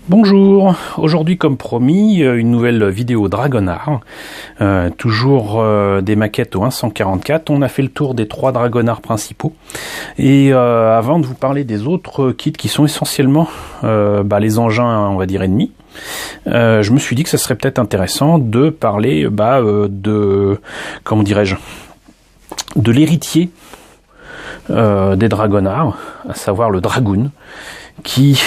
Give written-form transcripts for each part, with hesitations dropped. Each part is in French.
Bonjour, aujourd'hui comme promis, une nouvelle vidéo Dragonard, toujours des maquettes au 1.144. On a fait le tour des 3 Dragonards principaux et avant de vous parler des autres kits qui sont essentiellement les engins, on va dire, ennemis, je me suis dit que ça serait peut-être intéressant de parler de, comment dirais-je, de l'héritier des Dragonards, à savoir le Dragoon, qui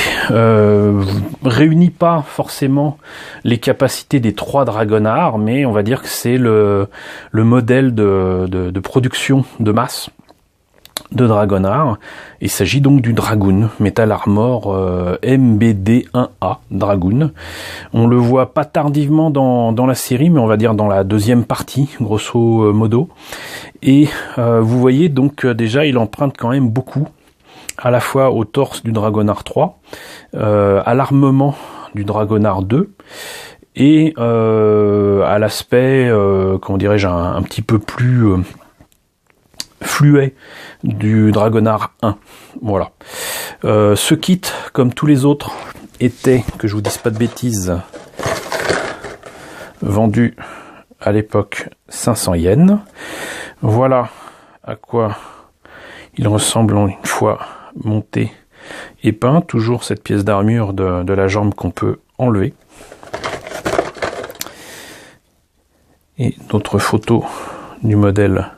réunit pas forcément les capacités des 3 Dragonards, mais on va dire que c'est le modèle de production de masse de Dragonard. Il s'agit donc du Dragoon, Metal Armor MBD1A Dragoon. On le voit pas tardivement dans la série, mais on va dire dans la deuxième partie, grosso modo. Et vous voyez donc déjà il emprunte quand même beaucoup, à la fois au torse du Dragonard 3, à l'armement du Dragonard 2, et à l'aspect, comment dirais-je, un petit peu plus fluet du Dragonard 1. Voilà. Ce kit, comme tous les autres, était, que je vous dise pas de bêtises, vendu à l'époque 500 yens. Voilà à quoi il ressemble une fois monté et peint. Toujours cette pièce d'armure de la jambe qu'on peut enlever. Et d'autres photos du modèle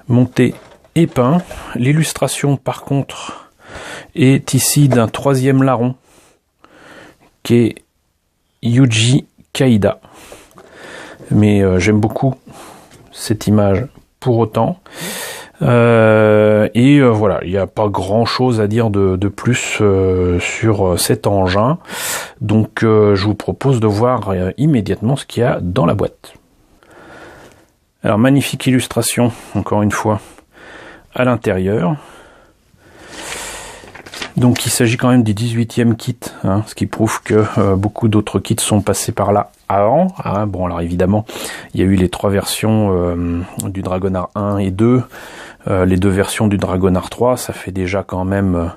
monté et peint. L'illustration par contre est ici d'un 3e larron qui est Yuji Kaida. Mais j'aime beaucoup cette image pour autant. Voilà, il n'y a pas grand chose à dire de plus sur cet engin, donc je vous propose de voir immédiatement ce qu'il y a dans la boîte. Alors, magnifique illustration, encore une fois, à l'intérieur. Donc il s'agit quand même du 18e kit, ce qui prouve que beaucoup d'autres kits sont passés par là avant. Bon, alors évidemment, il y a eu les 3 versions du Dragonard 1 et 2, les 2 versions du Dragonard 3, ça fait déjà quand même,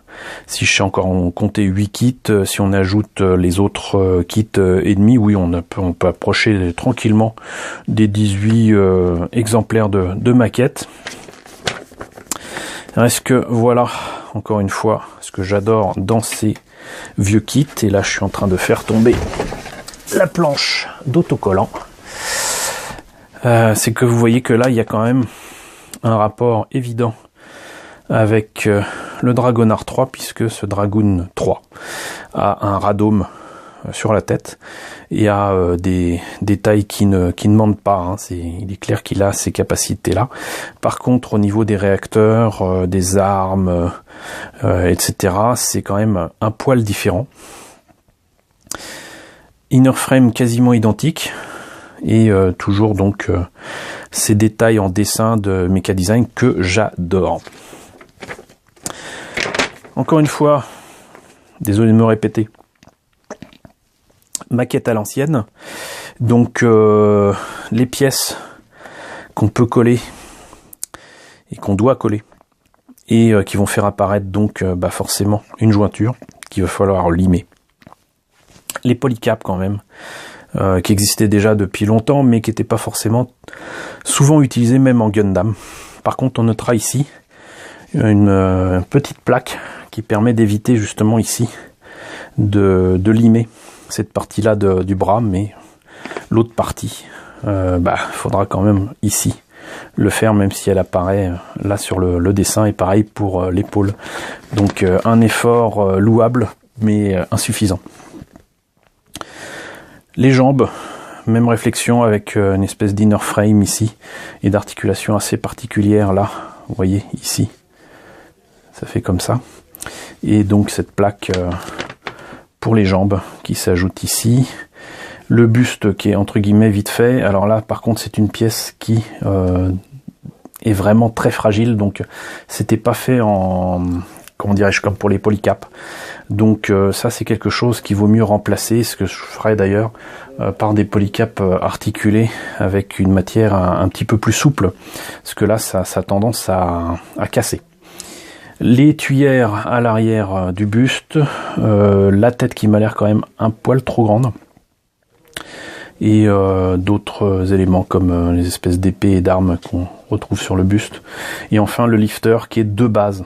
si je sais encore compter 8 kits, si on ajoute les autres kits ennemis, oui, on peut approcher tranquillement des 18 exemplaires de maquettes. Reste que, voilà, encore une fois, ce que j'adore dans ces vieux kits, et là je suis en train de faire tomber la planche d'autocollant, c'est que vous voyez que là il y a quand même un rapport évident avec le Dragonard 3, puisque ce Dragoon 3 a un radome sur la tête et a des détails qui ne mentent pas, il est clair qu'il a ces capacités là. Par contre, au niveau des réacteurs, des armes, etc., c'est quand même un poil différent. Inner frame quasiment identique, et toujours donc ces détails en dessin de Mecha Design que j'adore. Encore une fois, désolé de me répéter, maquette à l'ancienne, donc les pièces qu'on peut coller et qu'on doit coller, et qui vont faire apparaître donc forcément une jointure qu'il va falloir limer. Les polycaps quand même, qui existaient déjà depuis longtemps, mais qui n'étaient pas forcément souvent utilisés même en Gundam. Par contre, on notera ici une petite plaque qui permet d'éviter justement ici de limer cette partie-là du bras, mais l'autre partie, faudra quand même ici le faire, même si elle apparaît là sur le dessin, et pareil pour l'épaule. Donc un effort louable, mais insuffisant. Les jambes, même réflexion avec une espèce d'inner frame ici, et d'articulation assez particulière là, vous voyez ici, ça fait comme ça. Et donc cette plaque pour les jambes qui s'ajoute ici. Le buste qui est entre guillemets vite fait. Alors là par contre c'est une pièce qui est vraiment très fragile, donc c'était pas fait en, comment dirais-je, comme pour les polycaps. Donc ça c'est quelque chose qu'il vaut mieux remplacer, ce que je ferai d'ailleurs par des polycaps articulés avec une matière un petit peu plus souple, parce que là ça a tendance à casser. Les tuyères à l'arrière du buste, la tête qui m'a l'air quand même un poil trop grande, et d'autres éléments comme les espèces d'épées et d'armes qu'on retrouve sur le buste, et enfin le lifter qui est de base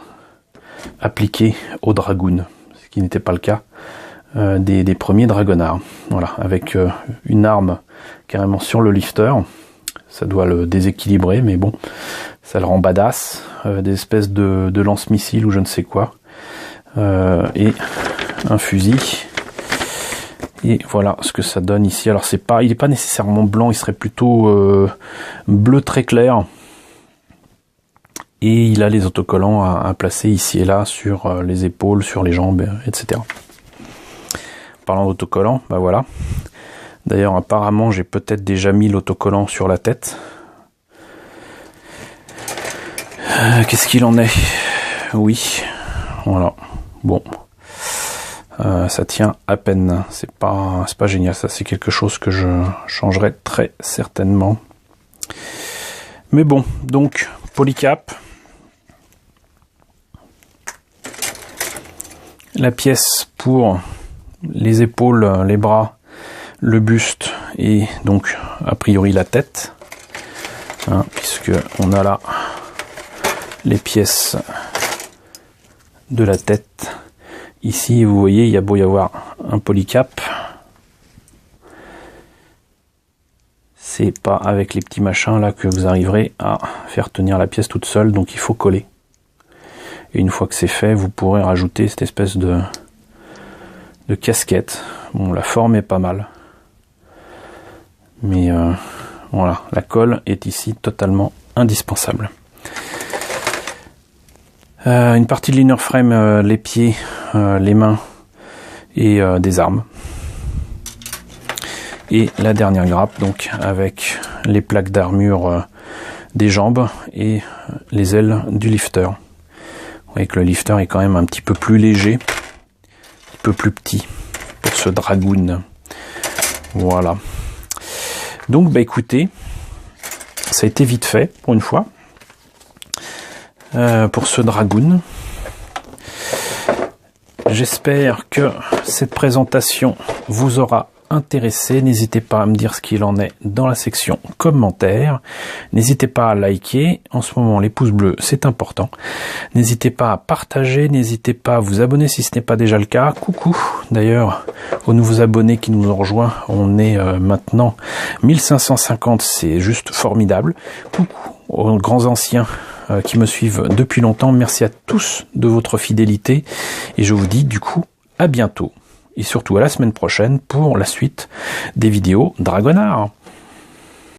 appliqué au Dragoon, ce qui n'était pas le cas des premiers Dragonars. Voilà, avec une arme carrément sur le lifter, ça doit le déséquilibrer, mais bon, ça le rend badass. Des espèces de lance-missiles ou je ne sais quoi, et un fusil. Et voilà ce que ça donne ici. Alors il n'est pas nécessairement blanc, il serait plutôt bleu très clair. Et il a les autocollants à placer ici et là sur les épaules, sur les jambes, etc. Parlant d'autocollants, bah voilà. D'ailleurs, apparemment, j'ai peut-être déjà mis l'autocollant sur la tête. Qu'est-ce qu'il en est? Oui, voilà. Bon, ça tient à peine. C'est pas génial. Ça, c'est quelque chose que je changerai très certainement. Mais bon, donc polycap. La pièce pour les épaules, les bras, le buste et donc a priori la tête, hein, puisque on a là les pièces de la tête. Ici, vous voyez, il y a beau y avoir un polycap, c'est pas avec les petits machins là que vous arriverez à faire tenir la pièce toute seule, donc il faut coller. Et une fois que c'est fait, vous pourrez rajouter cette espèce de casquette. Bon, la forme est pas mal, mais voilà, la colle est ici totalement indispensable. Une partie de l'inner frame, les pieds, les mains et des armes. Et la dernière grappe, donc avec les plaques d'armure des jambes et les ailes du lifter. Vous voyez que le lifter est quand même un petit peu plus léger, un peu plus petit pour ce Dragoon. Voilà. Donc bah écoutez, ça a été vite fait pour une fois. Pour ce Dragoon. J'espère que cette présentation vous aura intéressé. N'hésitez pas à me dire ce qu'il en est dans la section commentaires. N'hésitez pas à liker. En ce moment, les pouces bleus, c'est important. N'hésitez pas à partager. N'hésitez pas à vous abonner si ce n'est pas déjà le cas. Coucou. D'ailleurs, aux nouveaux abonnés qui nous ont rejoints, on est maintenant 1550. C'est juste formidable. Coucou aux grands anciens qui me suivent depuis longtemps. Merci à tous de votre fidélité. Et je vous dis du coup à bientôt. Et surtout à la semaine prochaine pour la suite des vidéos Dragonard.